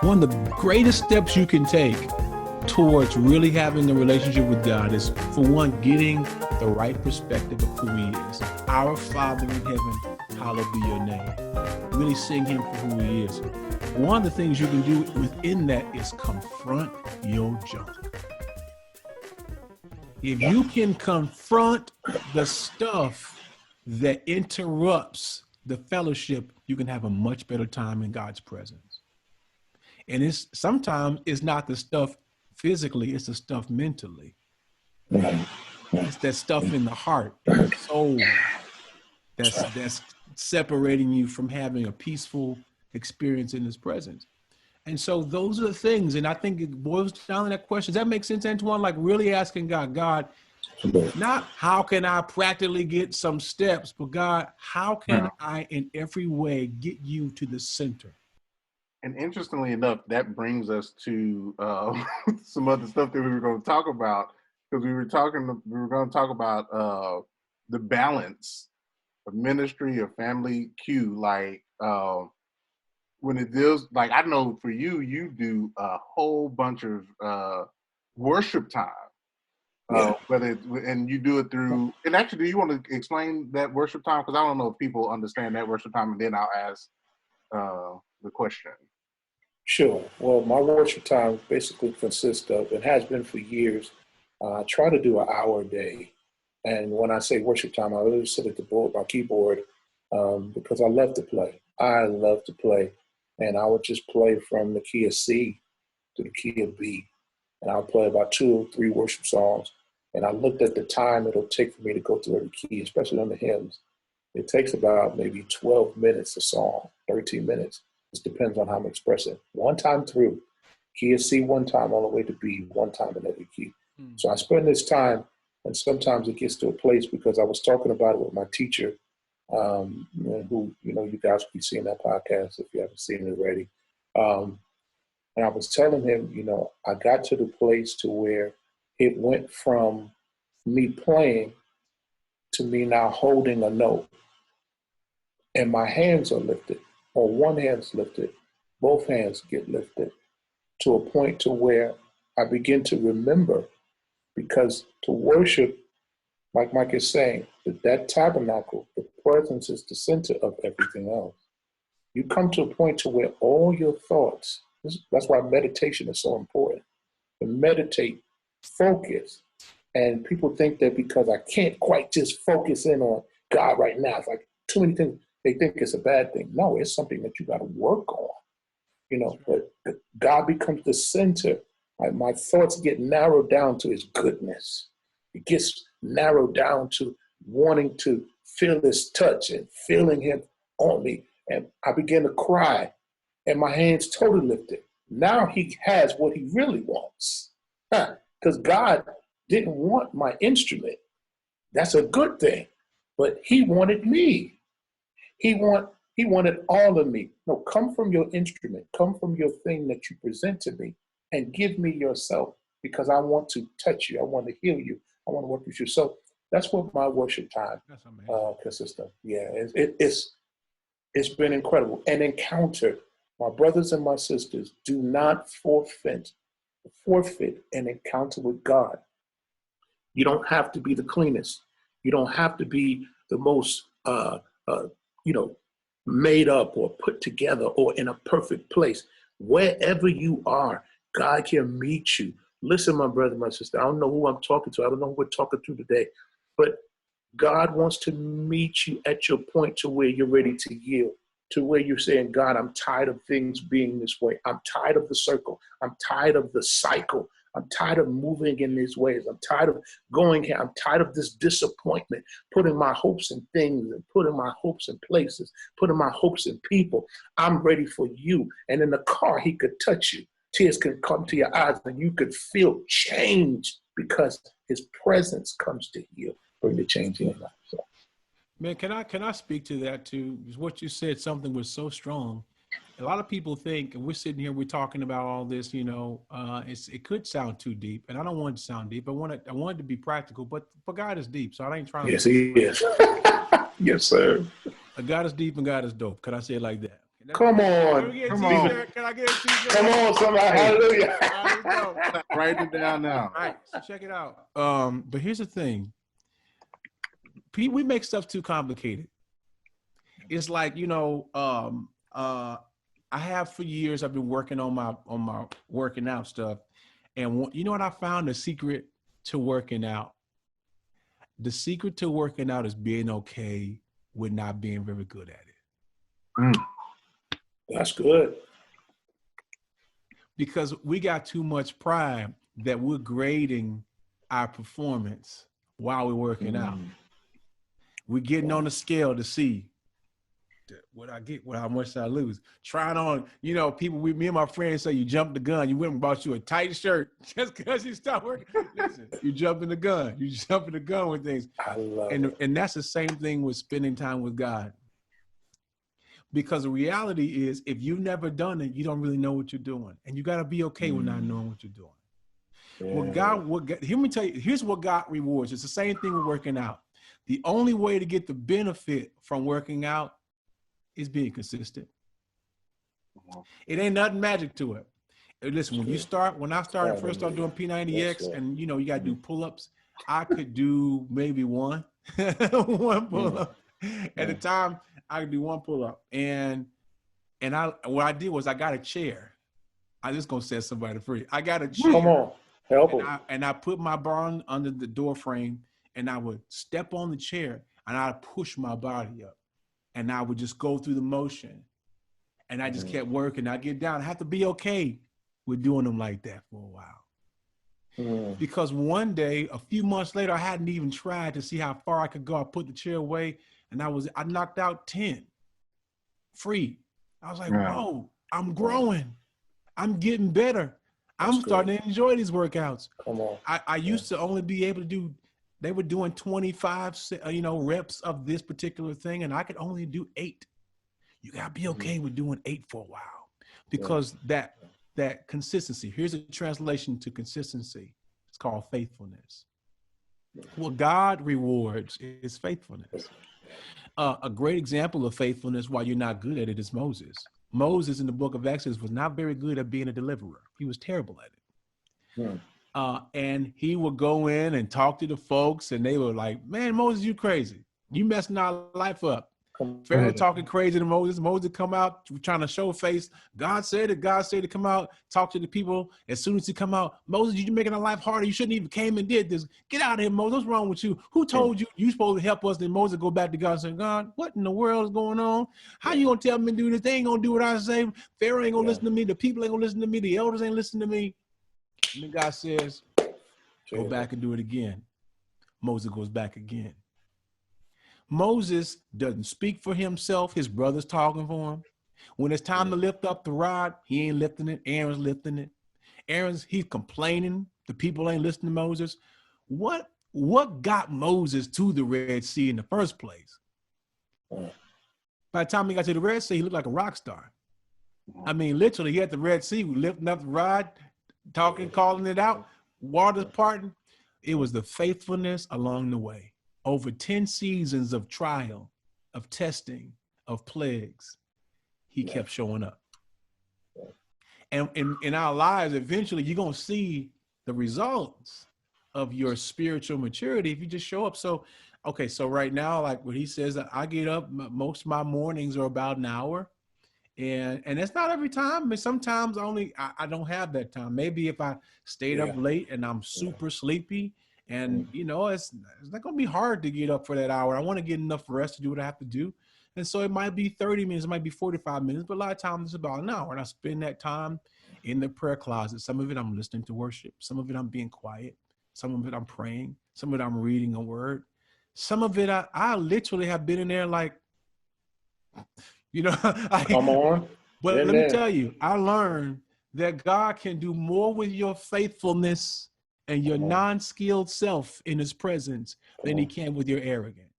One of the greatest steps you can take towards really having a relationship with God is, for one, getting the right perspective of who he is. Our Father in heaven, hallowed be your name. Really seeing him for who he is. One of the things you can do within that is confront your junk. If you can confront the stuff that interrupts the fellowship, you can have a much better time in God's presence. And sometimes it's not the stuff physically, it's the stuff mentally. It's that stuff in the heart, in the soul, that's separating you from having a peaceful experience in his presence. And so those are the things, and I think it boils down to that question. Does that make sense, Antoine? Like really asking God, not how can I practically get some steps, but God, how can I in every way get you to the center? And interestingly enough, that brings us to some other stuff that we were going to talk about, because we were going to talk about the balance of ministry or family Q, like when it deals, like I know for you, you do a whole bunch of worship time, and you do it through. And actually, do you want to explain that worship time? Because I don't know if people understand that worship time, and then I'll ask the question. Sure. Well, my worship time basically consists of, and has been for years, I try to do an hour a day. And when I say worship time, I literally sit at my keyboard because I love to play. I love to play. And I would just play from the key of C to the key of B. And I'll play about 2 or 3 worship songs. And I looked at the time it'll take for me to go through every key, especially on the hymns. It takes about maybe 12 minutes a song, 13 minutes. It depends on how I'm expressing. One time through, key of C one time, all the way to B one time in every key. So I spend this time, and sometimes it gets to a place, because I was talking about it with my teacher, who, you guys will be seeing that podcast if you haven't seen it already. And I was telling him, I got to the place to where it went from me playing to me now holding a note. And my hands are lifted, or one hand's lifted, both hands get lifted to a point to where I begin to remember, because to worship, like Mike is saying, that tabernacle, the presence is the center of everything else. You come to a point to where all your thoughts, that's why meditation is so important. To meditate, focus. And people think that because I can't quite just focus in on God right now, it's like too many things, they think it's a bad thing. No, it's something that you got to work on. But God becomes the center. My thoughts get narrowed down to his goodness. It gets narrowed down to wanting to feel his touch and feeling him on me. And I begin to cry, and my hands totally lifted. Now he has what he really wants. Because God didn't want my instrument. That's a good thing. But he wanted me. He wanted all of me. No, come from your instrument. Come from your thing that you present to me, and give me yourself, because I want to touch you. I want to heal you. I want to work with you. So that's what my worship time consists of. Yeah, it's been incredible. An encounter. My brothers and my sisters, do not forfeit an encounter with God. You don't have to be the cleanest. You don't have to be the most, made up or put together or in a perfect place. Wherever you are, God can meet you. Listen, my brother, my sister, I don't know who I'm talking to. I don't know who we're talking to today, but God wants to meet you at your point to where you're ready to yield, to where you're saying, God, I'm tired of things being this way. I'm tired of the circle. I'm tired of the cycle. I'm tired of moving in these ways. I'm tired of going here. I'm tired of this disappointment, putting my hopes in things and putting my hopes in places, putting my hopes in people. I'm ready for you. And in the car, he could touch you. Tears can come to your eyes, and you could feel change, because his presence comes to heal, bring the change in your life. So. Man, can I speak to that too? Because what you said, something was so strong. A lot of people think, and we're sitting here, we're talking about all this, it could sound too deep, and I don't want it to sound deep. I want it to be practical, but God is deep, so I ain't trying yes, to. Yes, he is. Yes, sir. God is deep and God is dope. Can I say it like that? Come on. Come on. Can I get a t-shirt? Come on, somebody. Hallelujah. There we go. Write it down now. All right, so check it out. But here's the thing. We make stuff too complicated. It's like, you know, I have for years, I've been working on my working out stuff. And you know what I found? The secret to working out? The secret to working out is being okay with not being very good at it. That's good. Because we got too much pride that we're grading our performance while we're working out. We're getting on the scale to see what I get, how much I lose. Trying on, you know, people, me and my friends say you jumped the gun. You went and bought you a tight shirt just because you stopped working. Listen, you jumping the gun. You jumping the gun with things. I love it. And that's the same thing with spending time with God. Because the reality is, if you've never done it, you don't really know what you're doing. And you got to be okay with not knowing what you're doing. Yeah. Let me tell you, here's what God rewards. It's the same thing with working out. The only way to get the benefit from working out is being consistent. It ain't nothing magic to it. Listen, when I first started doing P90X, and you know, you got to do pull-ups, I could do maybe one pull-up. At the time, I could do one pull-up. And what I did was I got a chair. I'm just gonna set somebody free. I got a chair. Come on, help them. And I put my bar under the door frame, and I would step on the chair, and I'd push my body up. And I would just go through the motion, and I just kept working. I get down. I have to be okay with doing them like that for a while. Because one day, a few months later, I hadn't even tried to see how far I could go. I put the chair away, and I knocked out 10 free. I was like, whoa, I'm growing. I'm getting better. I'm starting to enjoy these workouts. Come on. I used to only be able to do, they were doing 25, reps of this particular thing, and I could only do 8. You gotta be okay with doing 8 for a while, because that consistency. Here's a translation to consistency. It's called faithfulness. What God rewards is faithfulness. A great example of faithfulness while you're not good at it is Moses. Moses in the book of Exodus was not very good at being a deliverer. He was terrible at it. And he would go in and talk to the folks, and they were like, man, Moses, you crazy. You messing our life up. Pharaoh talking crazy to Moses. Moses come out trying to show face. God said to come out, talk to the people. As soon as he come out, Moses, you're making our life harder. You shouldn't even came and did this. Get out of here, Moses. What's wrong with you? Who told you you supposed to help us? Then Moses go back to God and say, God, what in the world is going on? How you gonna tell me to do this? They ain't gonna do what I say. Pharaoh ain't gonna listen to me. The people ain't gonna listen to me. The elders ain't listening to me. And then God says, go back and do it again. Moses goes back again. Moses doesn't speak for himself. His brother's talking for him. When it's time to lift up the rod, he ain't lifting it. Aaron's lifting it. He's complaining. The people ain't listening to Moses. What got Moses to the Red Sea in the first place? By the time he got to the Red Sea, he looked like a rock star. I mean, literally, he had the Red Sea, lifting up the rod, talking, calling it out, waters parting. It was the faithfulness along the way. Over 10 seasons of trial, of testing, of plagues, he kept showing up. And in our lives, eventually, you're going to see the results of your spiritual maturity if you just show up. So right now, like what he says, I get up, most of my mornings are about an hour. And it's not every time, but sometimes I don't have that time. Maybe if I stayed up late and I'm super sleepy, and it's not gonna be hard to get up for that hour. I want to get enough rest to do what I have to do. And so it might be 30 minutes, it might be 45 minutes, but a lot of times it's about an hour. And I spend that time in the prayer closet. Some of it I'm listening to worship. Some of it I'm being quiet. Some of it I'm praying. Some of it I'm reading a word. Some of it I literally have been in there like, come on. But let me tell you, I learned that God can do more with your faithfulness and your non-skilled self in his presence than he can with your arrogance.